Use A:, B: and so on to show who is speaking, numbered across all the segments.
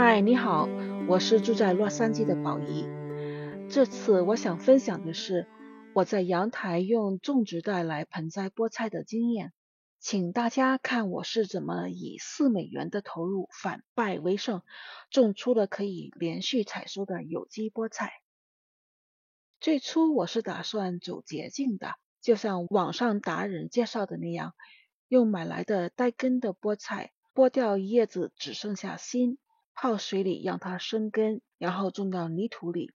A: 嗨，你好，我是住在洛杉矶的宝仪。这次我想分享的是我在阳台用种植袋来盆栽菠菜的经验，请大家看我是怎么以$4的投入反败为胜，种出了可以连续采收的有机菠菜。最初我是打算走捷径的，就像网上达人介绍的那样，用买来的带根的菠菜剥掉叶子，只剩下心，泡水里让它生根，然后种到泥土里。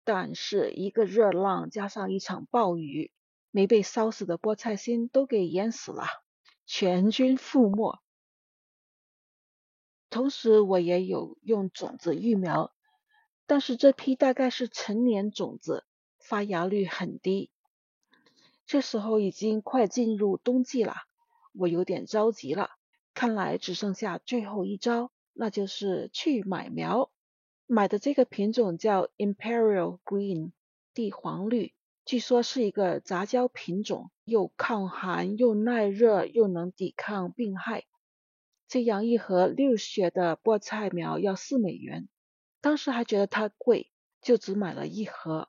A: 但是一个热浪加上一场暴雨，没被烧死的菠菜心都给淹死了，全军覆没。同时我也有用种子育苗，但是这批大概是成年种子，发芽率很低。这时候已经快进入冬季了，我有点着急了，看来只剩下最后一招，那就是去买苗。买的这个品种叫 Imperial Green 帝皇绿，据说是一个杂交品种，又抗寒又耐热又能抵抗病害。这样一盒6血的菠菜苗要$4，当时还觉得它贵，就只买了一盒。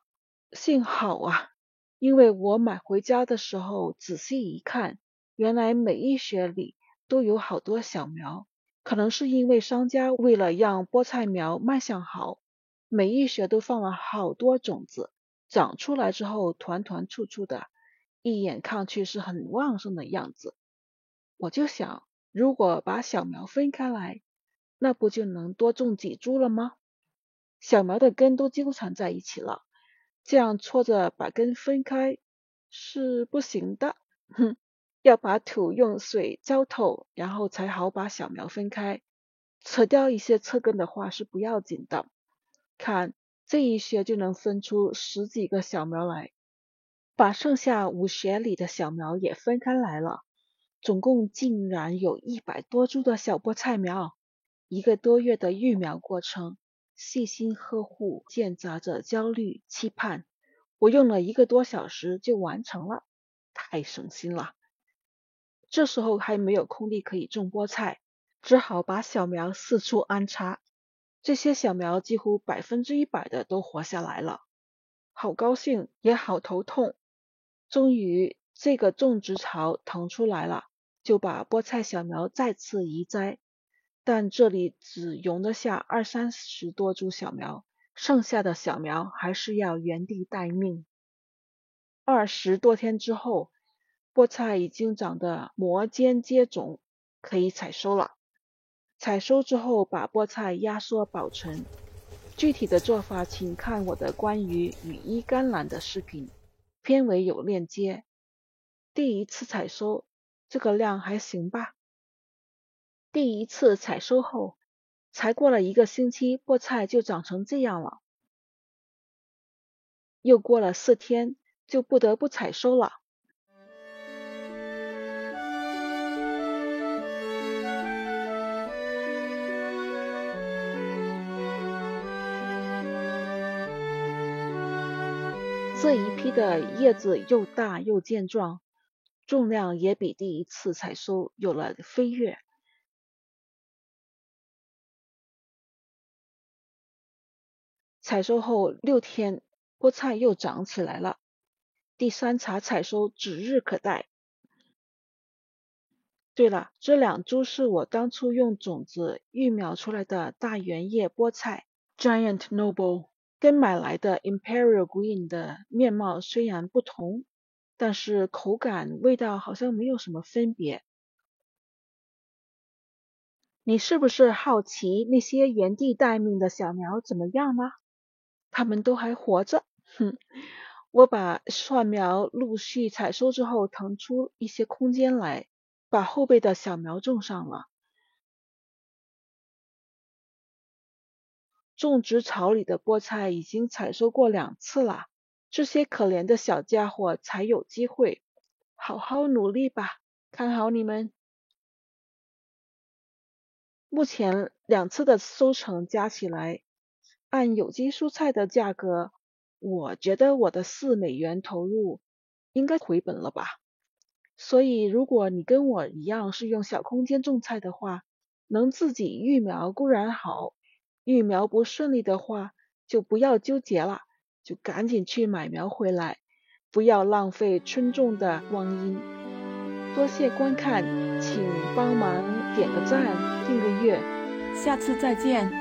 A: 幸好啊，因为我买回家的时候仔细一看，原来每一血里都有好多小苗，可能是因为商家为了让菠菜苗卖相好，每一血都放了好多种子，长出来之后团团簇簇的，一眼看去是很旺盛的样子。我就想，如果把小苗分开来，那不就能多种几株了吗？小苗的根都纠缠在一起了，这样搓着把根分开是不行的。要把土用水浇透，然后才好把小苗分开。扯掉一些侧根的话是不要紧的。看，这一学就能分出10几个小苗来，把剩下5学里的小苗也分开来了。总共竟然有100多株的小菠菜苗，1个多月的育苗过程，细心呵护，间杂着焦虑、期盼。我用了1个多小时就完成了，太省心了。这时候还没有空地可以种菠菜，只好把小苗四处安插。这些小苗几乎100%的都活下来了，好高兴也好头痛。终于这个种植槽腾出来了，就把菠菜小苗再次移栽，但这里只容得下20-30多株小苗，剩下的小苗还是要原地待命。20多天之后，菠菜已经长得摩肩接踵，可以采收了。采收之后把菠菜压缩保存，具体的做法请看我的关于羽衣甘蓝的视频，片尾有链接。第一次采收，这个量还行吧。第一次采收后，才过了1个星期，菠菜就长成这样了。又过了4天，就不得不采收了。这一批的叶子又大又健壮，重量也比第一次采收有了飞跃。采收后6天，菠菜又长起来了。第3茬采收指日可待。对了，这2株是我当初用种子育苗出来的大圆叶菠菜 Giant Noble， 跟买来的 Imperial Green 的面貌虽然不同，但是口感味道好像没有什么分别。你是不是好奇那些原地待命的小苗怎么样呢？它们都还活着。我把蒜苗陆续采收之后腾出一些空间来，把后备的小苗种上了。种植槽里的菠菜已经采收过2次了，这些可怜的小家伙才有机会。好好努力吧，看好你们。目前2次的收成加起来，按有机蔬菜的价格，我觉得我的$4投入应该回本了吧。所以如果你跟我一样是用小空间种菜的话，能自己育苗固然好，育苗不顺利的话，就不要纠结了，就赶紧去买苗回来，不要浪费春种的光阴。多谢观看，请帮忙点个赞，订个阅，
B: 下次再见。